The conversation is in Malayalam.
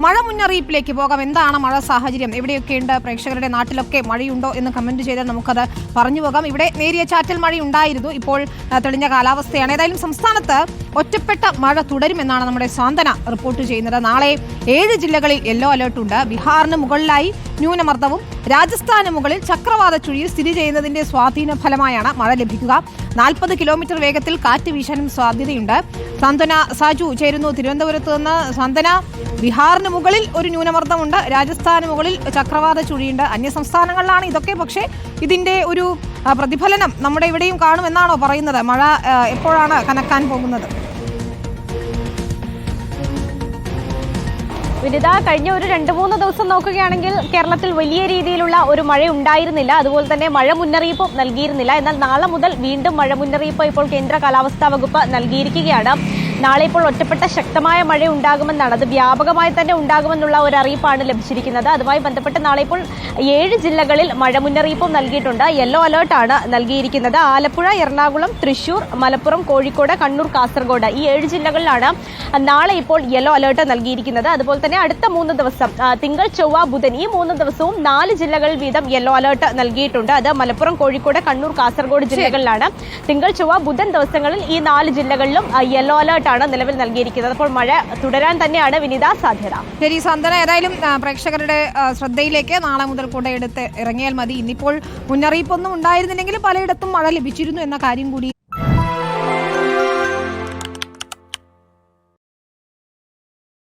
മഴ മുന്നറിയിപ്പിലേക്ക് പോകാം. എന്താണ് മഴ സാഹചര്യം, എവിടെയൊക്കെയുണ്ട്, പ്രേക്ഷകരുടെ നാട്ടിലൊക്കെ മഴയുണ്ടോ എന്ന് കമന്റ് ചെയ്താൽ നമുക്കത് പറഞ്ഞു പോകാം. ഇവിടെ നേരിയ ചാറ്റൽ മഴയുണ്ടായിരുന്നു, ഇപ്പോൾ തെളിഞ്ഞ കാലാവസ്ഥയാണ്. ഏതായാലും സംസ്ഥാനത്ത് ഒറ്റപ്പെട്ട മഴ തുടരുമെന്നാണ് നമ്മുടെ സാന്ത്വന റിപ്പോർട്ട് ചെയ്യുന്നത്. നാളെ 7 ജില്ലകളിൽ യെല്ലോ അലേർട്ടുണ്ട്. ബീഹാറിന് മുകളിലായി ന്യൂനമർദ്ദവും രാജസ്ഥാന് മുകളിൽ ചക്രവാത ചുഴിയിൽ സ്ഥിതി ചെയ്യുന്നതിന്റെ സ്വാധീന ഫലമായാണ് മഴ ലഭിക്കുക. 40 കിലോമീറ്റർ വേഗത്തിൽ കാറ്റ് വീശാനും സാധ്യതയുണ്ട്. സാന്ത്വന സാജു ചേരുന്നു തിരുവനന്തപുരത്ത് നിന്ന്. സാന്ത്വന, ബീഹാറിന് മുകളിൽ ഒരു ന്യൂനമർദ്ദമുണ്ട്, രാജസ്ഥാന് മുകളിൽ ചക്രവാത ചുഴിയുണ്ട്. അന്യസംസ്ഥാനങ്ങളിലാണ് ഇതൊക്കെ, പക്ഷേ ഇതിന്റെ ഒരു പ്രതിഫലനം നമ്മുടെ ഇവിടെയും കാണുമെന്നാണോ പറയുന്നത്? മഴ എപ്പോഴാണ് കനക്കാൻ പോകുന്നത്? വിനിത, കഴിഞ്ഞ ഒരു 2-3 ദിവസം നോക്കുകയാണെങ്കിൽ കേരളത്തിൽ വലിയ രീതിയിലുള്ള ഒരു മഴ ഉണ്ടായിരുന്നില്ല. അതുപോലെ തന്നെ മഴ മുന്നറിയിപ്പും നൽകിയിരുന്നില്ല. എന്നാൽ നാളെ മുതൽ വീണ്ടും മഴ മുന്നറിയിപ്പ് ഇപ്പോൾ കേന്ദ്ര കാലാവസ്ഥാ വകുപ്പ് നൽകിയിരിക്കുകയാണ്. നാളെ ഇപ്പോൾ ഒറ്റപ്പെട്ട ശക്തമായ മഴ ഉണ്ടാകുമെന്നാണ്, അത് വ്യാപകമായി തന്നെ ഉണ്ടാകുമെന്നുള്ള ഒരു അറിയിപ്പാണ് ലഭിച്ചിരിക്കുന്നത്. അതുമായി ബന്ധപ്പെട്ട് നാളെ ഇപ്പോൾ 7 ജില്ലകളിൽ മഴ മുന്നറിയിപ്പും നൽകിയിട്ടുണ്ട്. യെല്ലോ അലേർട്ടാണ് നൽകിയിരിക്കുന്നത്. ആലപ്പുഴ, എറണാകുളം, തൃശൂർ, മലപ്പുറം, കോഴിക്കോട്, കണ്ണൂർ, കാസർഗോഡ് ഈ 7 ജില്ലകളിലാണ് നാളെ ഇപ്പോൾ യെല്ലോ അലേർട്ട് നൽകിയിരിക്കുന്നത്. അതുപോലെ തന്നെ അടുത്ത 3 ദിവസം തിങ്കൾ, ചൊവ്വ, ബുധൻ ഈ 3 ദിവസവും 4 ജില്ലകളിൽ വീതം യെല്ലോ അലേർട്ട് നൽകിയിട്ടുണ്ട്. അത് മലപ്പുറം, കോഴിക്കോട്, കണ്ണൂർ, കാസർഗോഡ് ജില്ലകളിലാണ്. തിങ്കൾ, ചൊവ്വ, ബുധൻ ദിവസങ്ങളിൽ ഈ 4 ജില്ലകളിലും യെല്ലോ അലേർട്ട് ആണ് നിലവിൽ നൽകിയിരിക്കുന്നത്. അപ്പോൾ മഴ തുടരാൻ തന്നെയാണ് വിനിത സാധ്യത. ശരി സാന്ത്വന, ഏതായാലും പ്രേക്ഷകരുടെ ശ്രദ്ധയിലേക്ക് നാളെ മുതൽ കുടയെടുത്ത് ഇറങ്ങിയാൽ മതി. ഇന്നിപ്പോൾ മുന്നറിയിപ്പൊന്നും ഉണ്ടായിരുന്നില്ലെങ്കിലും പലയിടത്തും മഴ ലഭിച്ചിരുന്നു എന്ന കാര്യം കൂടി